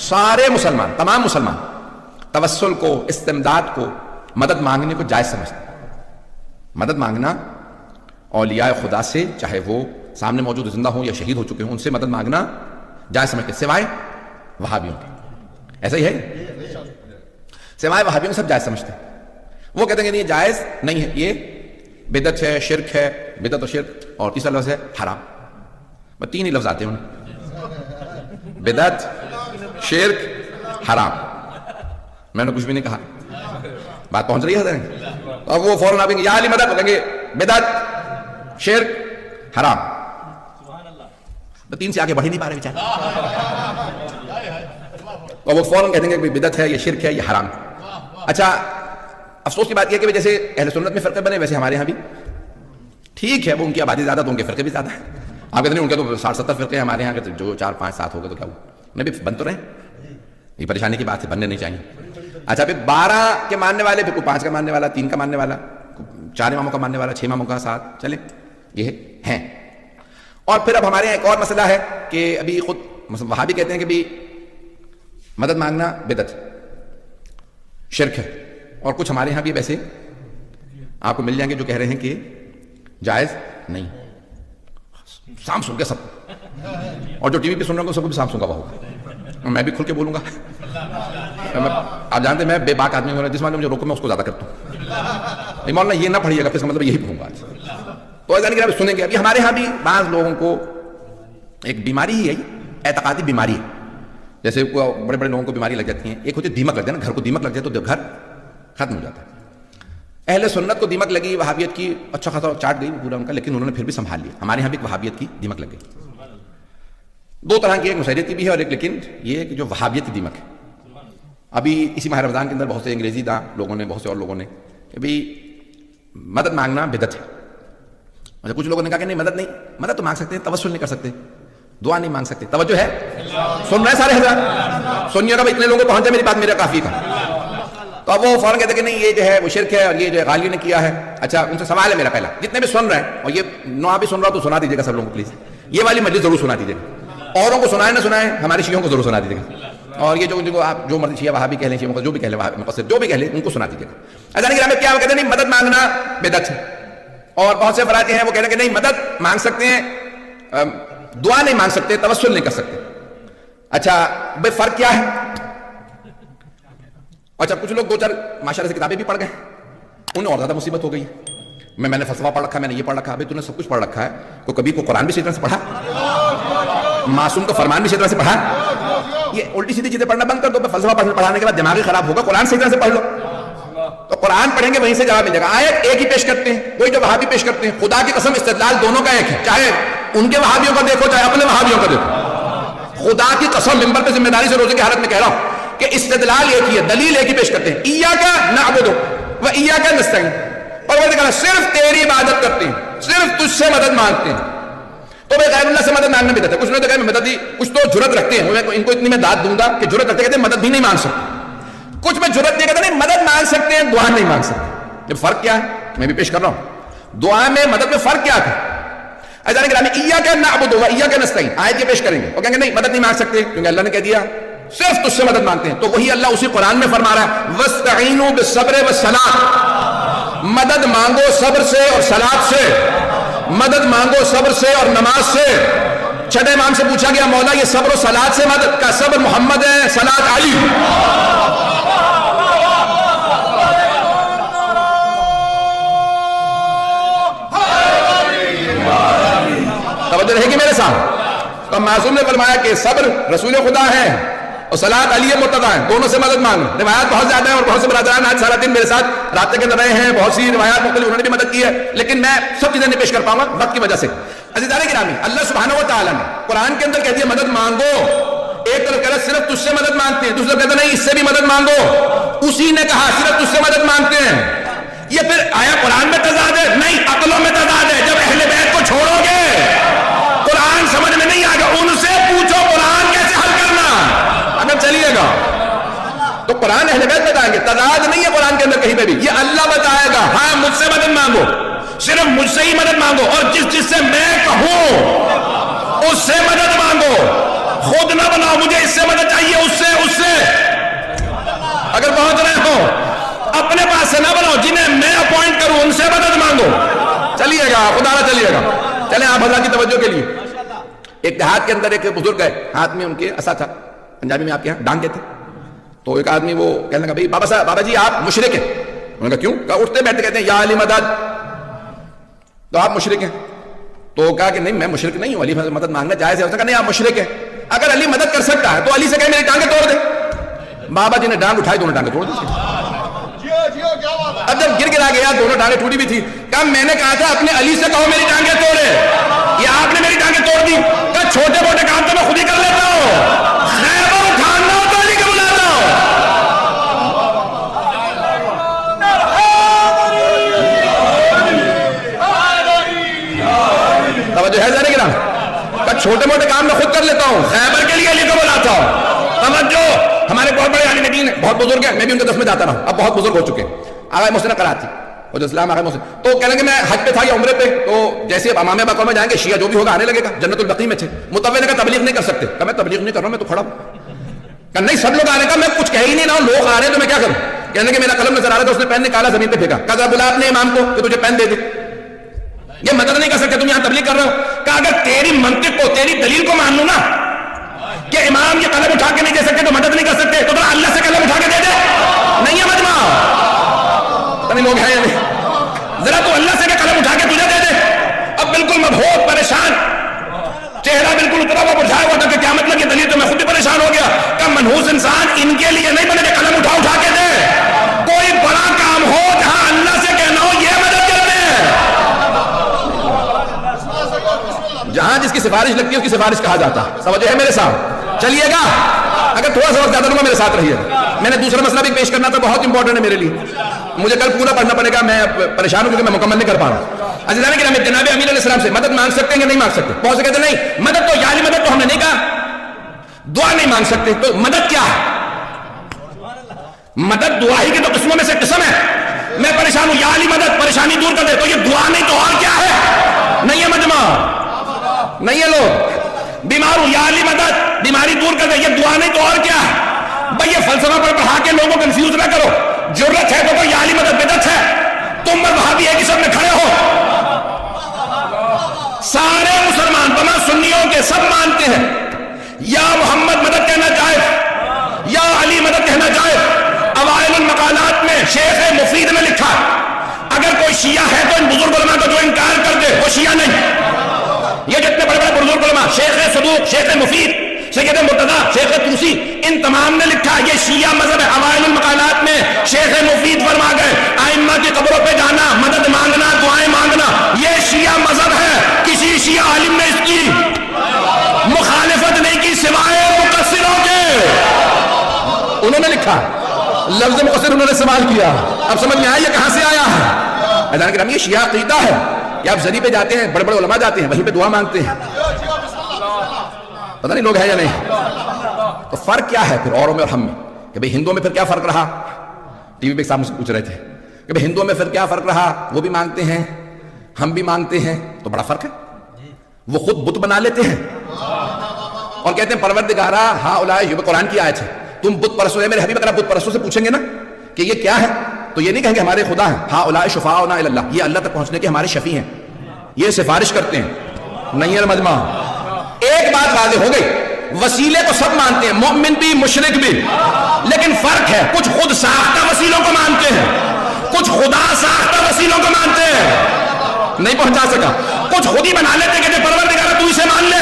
سارے مسلمان، تمام مسلمان توسل کو، استمداد کو، مدد مانگنے کو جائز سمجھتے ہیں۔ مدد مانگنا اولیاء خدا سے، چاہے وہ سامنے موجود زندہ ہوں یا شہید ہو چکے ہوں، ان سے مدد مانگنا جائز سمجھتے ہیں، سوائے وہابیوں کے۔ ایسا ہی ہے، سوائے وہابیوں کے سب جائز سمجھتے ہیں۔ وہ کہتے ہیں کہ یہ جائز نہیں ہے، یہ بدعت ہے، شرک ہے، بدعت اور شرک، اور تیسرا لفظ ہے حرام۔ بس تین ہی لفظ آتے ہیں انہیں، بدعت، شرک، حرام۔ میں نے کچھ بھی نہیں کہا، بات پہنچ رہی ہے؟ اب وہ فوراً آپ یا علی مدد کہیں گے بدعت، شرک، حرام۔ تو تین سے آگے بڑھ ہی نہیں پا رہے بیچارے، اور وہ فوراً کہتے ہیں کہ بدعت ہے، یہ شرک ہے، یہ حرام ہے۔ اچھا، افسوس کی بات یہ ہے کہ جیسے اہل سنت میں فرقے بنے، ویسے ہمارے ہاں بھی ٹھیک ہے، وہ ان کی آبادی زیادہ تو ان کے فرقے بھی زیادہ ہیں۔ آپ کہتے ہیں ان کے تو 60-70 فرقے ہیں، ہمارے یہاں کے جو 4-5-7 ہو گئے تو کیا ہوا؟ انہیں بھی بن تو رہے، یہ پریشانی کی بات ہے، بننے نہیں چاہیے۔ اچھا، پھر 12 کے ماننے والے، پھر کوئی 5 کا ماننے والا، 3 کا ماننے والا، 4 اماموں کا ماننے والا، 6 اماموں کا 7، چلے یہ ہیں۔ اور پھر اب ہمارے یہاں ایک اور مسئلہ ہے کہ ابھی خود وہابی کہتے ہیں کہ بھی مدد مانگنا بدعت، شرک ہے، اور کچھ ہمارے ہاں بھی ویسے آپ کو مل جائیں گے جو کہہ رہے ہیں کہ جائز نہیں۔ سام سن گیا سب کو، اور جو ٹی وی پہ سن رہا ہوں سب کو بھی سام سن گا، وہ ہوگا، میں بھی کھل کے بولوں گا۔ آپ جانتے ہیں میں بے باک آدمی ہوں، جس معنی مجھے روکو میں اس کو زیادہ کرتا ہوں۔ مولانا یہ نہ پڑھیے گا، پھر اس کا مطلب یہی پڑھوں گا۔ تو ایسا نہیں کہ آپ سنیں گے۔ ابھی ہمارے ہاں بھی بعض لوگوں کو ایک بیماری ہی ہے، اعتقادی بیماری ہے، جیسے بڑے بڑے لوگوں کو بیماری لگ جاتی ہیں، ایک ہوتی ہے دیمک لگ جائے نا، گھر کو دیمک لگ جائے تو گھر ختم ہو جاتا ہے۔ اہل سنت کو دیمک لگی وہابیت کی، اچھا خاصا چاٹ گئی پورا ان کا، لیکن انہوں نے پھر بھی سنبھال لیا۔ ہمارے یہاں بھی وہابیت کی دیمک لگ گئی، 2 طرح کی، ایک مسیحیت کی بھی ہے اور ایک لیکن یہ کہ جو وہابیت کی دیمک ہے۔ ابھی اسی ماہ رمضان کے اندر بہت سے انگریزی داں لوگوں نے، بہت سے اور لوگوں نے کہ بھئی مدد مانگنا بدعت ہے۔ اچھا، کچھ لوگوں نے کہا کہ نہیں، مدد نہیں، مدد تو مانگ سکتے ہیں، توسل نہیں کر سکتے، دعا نہیں مانگ سکتے۔ توجہ ہے؟ سن رہے ہیں سارے حضرات؟ سنیے گا، اتنے لوگوں کو پہنچا میری بات، میرا کافی کا۔ تو اب وہ فوراً کہتے ہیں کہ نہیں، یہ جو ہے وہ شرک ہے، اور یہ جو ہے غالی نے کیا ہے۔ اچھا، ان سے سوال ہے میرا پہلا، جتنے بھی سن رہے ہیں، اور یہ نو بھی سن رہا تو سنا دیجیے گا سب لوگوں کو پلیز، یہ والی مجلس ضرور سنا دیجیے گا، اوروں کو سنائیں نہ سنائیں، ہمارے شیعوں کو ضرور سنا دیجیے گا، اور یہ جو آپ جو مرضی شیعہ وہابی کہہ لیں، شیعوں کو جو بھی کہہ لیں، مقصد جو بھی کہہ لیں، ان کو سنا دیجیے گا۔ اچھا، نہیں کیا وہ کہتے ہیں نہیں مدد مانگنا بدعت ہے، اور بہت سے افراد ہیں وہ کہہ رہے ہیں کہ نہیں، مدد مانگ سکتے ہیں، دعا نہیں مانگ سکتے، توسل نہیں کر سکتے۔ اچھا بھائی فرق کیا ہے؟ اچھا، کچھ لوگ 2-4 ماشاءاللہ سے کتابیں بھی پڑھ گئے، انہیں اور زیادہ مصیبت ہو گئی۔ میں نے فلسفہ پڑھ رکھا ہے، میں نے یہ پڑھ رکھا ہے۔ ابھی تو نے سب کچھ پڑھ رکھا ہے، تو کبھی کو قرآن بھی صحیح طرح سے پڑھا، معصوم کا فرمان بھی صحیح طرح سے پڑھا؟ یہ الٹی سیدھی چیزیں پڑھنا بند کر دو، فلسفہ پڑھانے کے بعد دماغ خراب ہوگا، قرآن صحیح طرح سے پڑھ لو۔ تو قرآن پڑھیں گے وہیں سے جواب مل جائے گا۔ آیت ایک ہی پیش کرتے ہیں، وہی جو وہابی پیش کرتے ہیں، خدا کی قسم استدلال دونوں کا ایک ہے، چاہے ان کے وہابیوں کا دیکھو چاہے اپنے وہابیوں کا دیکھو۔ خدا کی قسم ممبر پہ ذمہ داری سے روزے کی حالت میں کہہ رہا ہوں کہ استدلال ایک ہی ہے، دلیل ایک ہی پیش کرتے ہیں، ایاک نعبد و ایاک نستعین، اور وہ کہا صرف تیری عبادت کرتے ہیں، صرف تجھ سے مدد مانگتے ہیں۔ تو بھائی غیر اللہ سے مدد مانگنا بھی دیتا ہے۔ کچھ لوگ تو کہتے ہیں مدد دی، کچھ تو جرت رکھتے ہیں، ان کو اتنی میں داد دوں گا کہ جرت رکھتے کہتے ہیں مدد بھی نہیں مانگ سکتے، کچھ میں جرت نہیں کہتے نہیں مدد مانگ سکتے ہیں، دعا نہیں مانگ سکتے۔ یہ فرق کیا ہے؟ میں بھی پیش کر رہا ہوں، دعا میں مدد میں فرق کیا ہے؟ اذان گرامی ایاک نعبد و ایاک نستعین، آیت یہ پیش کریں گے، وہ کہیں گے نہیں مدد نہیں مانگ سکتے کیونکہ اللہ نے کہہ دیا صرف تجھ سے مدد مانگتے ہیں۔ تو وہی اللہ اسی قرآن میں فرما رہا ہے وَاسْتَعِینُوا بِالصَّبْرِ وَالصَّلَاةِ، مدد مانگو صبر سے اور صلاۃ سے، مدد مانگو صبر سے اور نماز سے۔ چھٹے امام سے پوچھا گیا مولا یہ صبر و صلاۃ سے مدد کا، صبر محمد ہے، صلاۃ علی۔ توجہ رہے گی میرے ساتھ؟ تو معصوم نے فرمایا کہ صبر رسول خدا ہے اور صلاۃ علی مرتضیٰ ہے، دونوں سے مدد مانگو۔ روایات بہت زیادہ ہیں اور بہت سے برادران آج سارا دن میرے ساتھ رابطے کے اندر رہے ہیں، بہت سی روایات مختلف انہوں نے بھی مدد کی ہے، لیکن میں سب چیزیں نہیں پیش کر پاؤں گا وقت کی وجہ سے۔ عزیزان گرامی، اللہ سبحانہ و تعالیٰ نے قرآن کے اندر کہہ دیا مدد مانگو، ایک طرف کہہ رہا صرف تجھ سے مدد مانگتے ہیں، دوسرا کہتا نہیں اس سے بھی مدد مانگو، اسی نے کہا صرف تجھ سے مدد مانگتے ہیں۔ یہ پھر آیا قرآن میں تضاد ہے؟ نہیں، عقلوں میں تضاد ہے۔ جب اہل بیت کو چھوڑو گے قرآن سمجھ میں نہیں آئے گا، ان سے پوچھو قرآن کیسے حل کرنا، اگر چلیے گا تو قرآن اہل بیت بتائیں گے، تضاد نہیں ہے قرآن کے اندر کہیں پہ بھی، یہ اللہ بتائے گا۔ ہاں مجھ سے مدد مانگو، صرف مجھ سے ہی مدد مانگو، اور جس سے میں کہوں اس سے مدد مانگو، خود نہ بناؤ مجھے اس سے مدد چاہیے، اس سے گا، خدا نہ چلیے گا. چلیں آپ حضرات کی توجہ کے لیے، ایک دیہات کے اندر ایک بزرگ ہے، ہاتھ میں ان کے عصا تھا، پنجابی میں آپ کے یہاں ڈانگ کہتے ہیں. تو ایک آدمی وہ کہنے لگا بھائی بابا جی آپ مشرک ہیں. انہوں نے کہا کیوں؟ کہا اٹھتے بیٹھتے کہتے ہیں یا علی مدد، تو آپ مشرک ہیں. تو کہا کہ نہیں میں مشرک نہیں ہوں، علی مدد مانگنا جائز ہے. اس نے کہا نہیں آپ مشرک ہیں، اگر علی مدد کر سکتا ہے تو علی سے کہے میری ٹانگیں توڑ دے. بابا جی نے ڈانگ اٹھائی، دونوں ٹانگیں توڑ دی. اب جب گر گرا گیا دونوں ٹانگیں ٹوٹی بھی تھی، کہا میں نے کہا تھا اپنے علی سے کہو میری ٹانگیں توڑے، یہ آپ نے میری ٹانگیں توڑ دی. کہا چھوٹے موٹے کام تو میں خود ہی کر لیتا ہوں، خیبر اٹھانا ہو تو علی کے بلاتا ہوں. توجہ ہے ذرا گرام، کہا چھوٹے موٹے کام میں خود کر لیتا ہوں، خیبر کے لیے علی کو بلاتا ہوں. توجہ، ہمارے بہت بڑے عالم دین بہت بزرگ ہیں، میں بھی ان کے دس میں جاتا رہا ہوں، اب بہت بزرگ ہو چکے ہیں. آغا محسن کراچی اور اسلام آغا محسن تو کہنے کہ میں حج پہ تھا یا عمرے پہ، تو جیسے اب امام باقا میں جائیں گے شیعہ جو بھی ہوگا آنے لگے گا. جنت البقیع میں تھے، متوے نے کہا تبلیغ نہیں کر سکتے. کہا میں تبلیغ نہیں کر رہا ہوں، میں تو کھڑا ہوں. کہا نہیں سب لوگ آنے کا، میں کچھ کہہ ہی نہیں رہا ہوں، لوگ آ رہے ہیں تو میں کیا کروں. کہنے کہ میرا قلم نظر آ رہا تھا، اس نے پین نکالا زمین پہ پھینکا. کہا ذرا بلا اپنے امام کو کہ تجھے پین دے دے، یہ مدد نہیں کر سکتے، تم یہاں تبلیغ کر رہے ہو. کہا اگر تیری منطق کو تیری دلیل کو مان لوں نا کہ امام یہ قلم اٹھا کے نہیں دے سکتے تو مدد نہیں کر سکتے، تو ذرا اللہ سے قلم اٹھا کے دے دے. نہیں ہے مجمع، تمہیں لوگ ہیں یا نہیں، ذرا تو اللہ سے قلم اٹھا کے تجھے دے دے. اب بالکل مبہوت پریشان، چہرہ بالکل اترا ہوا بجھایا ہوا تھا کہ کیا مطلب یہ دلیل، تو میں خود بھی پریشان ہو گیا. کہ منحوس انسان ان کے لیے نہیں بنے کہ قلم اٹھا کے دے. کوئی بڑا کام ہو جہاں اللہ سے کہنا ہو یہ مدد کرتے ہیں، جہاں جس کی سفارش لگتی ہے اس کی سفارش کہا جاتا ہے. سمجھے ہے میرے ساتھ؟ چلیے گا، اگر تھوڑا سا وقت زیادہ لوں گا میرے ساتھ رہیے. میں نے دوسرا مسئلہ بھی پیش کرنا تھا، بہت امپورٹنٹ ہے میرے لیے، مجھے کل پورا پڑھنا پڑے گا، میں پریشان ہوں کیونکہ میں مکمل نہیں کر پا رہا ہوں. عزیزان کرام، جناب امیر علیہ السلام سے مدد مانگ سکتے ہیں یا نہیں مانگ سکتے؟ بہت سے کہتے ہیں نہیں مدد تو یعنی مدد تو ہم نے نہیں کہا، دعا نہیں مانگ سکتے. تو مدد کیا ہے؟ مدد دعا ہی کی تو قسموں میں سے قسم ہے. میں پریشان ہوں یا علی مدد، پریشانی دور کر دے، تو یہ دعا نہیں تو اور کیا ہے؟ نہیں ہے مجمع، نہیں ہے. لوگ بیمار ہوں یا علی مدد، بیماری دور کر دے، یہ دعا نہیں تو اور کیا ہے؟ بھئی یہ فلسفہ پر پڑھا کے لوگوں کو کنفیوز نہ کرو. ضرورت ہے تو یا علی مدد بدعت ہے، تم اور وہابی ایک ہی سب میں کھڑے ہو. سارے مسلمان بما سنیوں کے سب مانتے ہیں یا محمد مدد کہنا جائز یا علی مدد کہنا جائز. اوائل المقالات میں شیخ مفید نے لکھا اگر کوئی شیعہ ہے تو ان بزرگ علماء کو جو انکار کر دے وہ شیعہ نہیں. یہ جتنے بڑے بڑے بزرگ علماء، شیخ صدوق، شیخ مفید، سید مرتضی، شیخ طوسی، ان تمام نے لکھا یہ شیعہ مذہب ہے. اوائل المقالات میں شیخ مفید فرما گئے ائمہ کی قبروں پہ جانا، مدد مانگنا، دعائیں مانگنا یہ شیعہ مذہب ہے. کسی شیعہ عالم نے اس کی مخالفت نہیں کی سوائے مقصروں کے. انہوں نے لکھا، لفظ مقصر انہوں نے استعمال کیا. اب سمجھ میں آیا یہ کہاں سے آیا ہے؟ اذان کرام، یہ شیعہ عقیدہ ہے کہ آپ زری پہ جاتے ہیں، بڑے بڑے علماء جاتے ہیں، وہیں پہ دعا مانگتے ہیں. پتہ نہیں لوگ ہیں یا نہیں. تو فرق کیا ہے پھر اوروں میں اور ہم میں؟ کہ بھئی ہندوؤں میں پھر کیا فرق رہا؟ ٹی وی پہ ایک صاحب مجھ سے پوچھ رہے تھے کہ بھئی ہندوؤں میں پھر کیا فرق رہا؟ وہ بھی مانگتے ہیں ہم بھی مانگتے ہیں، تو بڑا فرق ہے. وہ خود بت بنا لیتے ہیں اور کہتے ہیں پروردگارا ہاں اولائے، یہ قرآن کی آیت ہے، تم بت پرستوں ہے میرے حبیب، اگر آپ بت پرستوں سے پوچھیں گے نا کہ یہ کیا ہے تو یہ نہیں کہیں گے ہمارے خدا ہیں. ہاں اولائے شفاعنا الی اللہ، یہ اللہ تک پہنچنے کے ہمارے شفیع ہیں، یہ سفارش کرتے ہیں. نہیں ہے مجمع. ایک بات واضح ہو گئی، وسیلے کو سب مانتے ہیں، مومن بھی مشرک بھی، لیکن فرق ہے کچھ خود ساختہ وسیلوں کو مانتے ہیں، کچھ خدا ساختہ وسیلوں کو مانتے ہیں. نہیں پہنچا سکا. کچھ خود ہی بنا لیتے کہ پروردگارا تو اسے مان لے،